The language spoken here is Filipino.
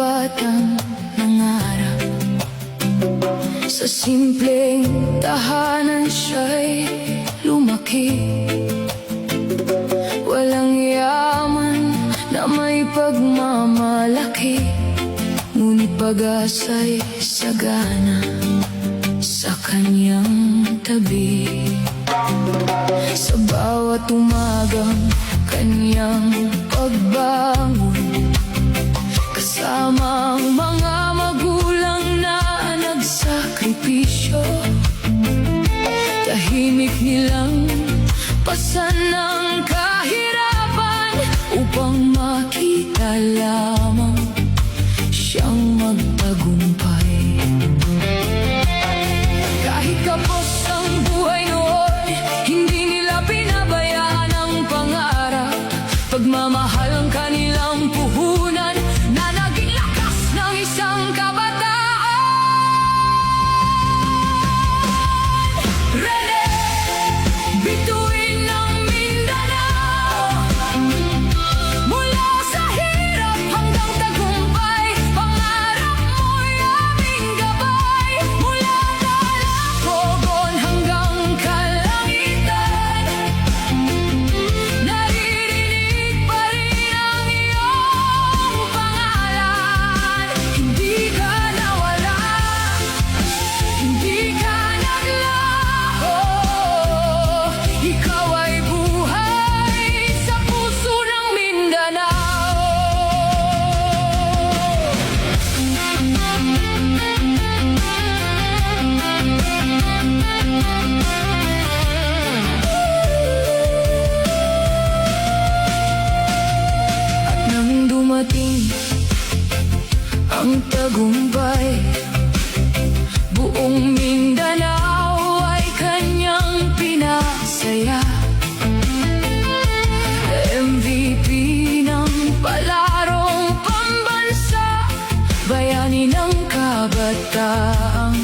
batang nangarap. Sa simpleng tahanan siya'y lumaki. Walang yaman na may pagmamalaki, ngunit pag-asa'y sagana sa kanyang tabi. Sa bawat umagang kanyang pagbangon, kasama ang mga magulang na nagsakripisyo, tahimik nilang pasan ng kahirapan upang makita lamang siyang magtagumpay. Kahit kapos ang buhay noon, hindi nila pinabayaan ang pangarap. Pagmamahal ang kanilang puhunan na naging lakas ng isang kabataan. Rene, bituin ng Mindanao, mula sa hirap hanggang tagumpay, pangarap mo'y aming gabay. Mula Talacogon hanggang kalangitan, naririnig pa rin ang iyong pangalan. Hindi ka nawala, hindi ka naglaho, ikaw ay buhay sa puso ng Mindanao. At nang dumating ang tagumpay, buong Mindanao ay kanyang pinasaya. MVP ng palarong pambansa, bayani ng kabataang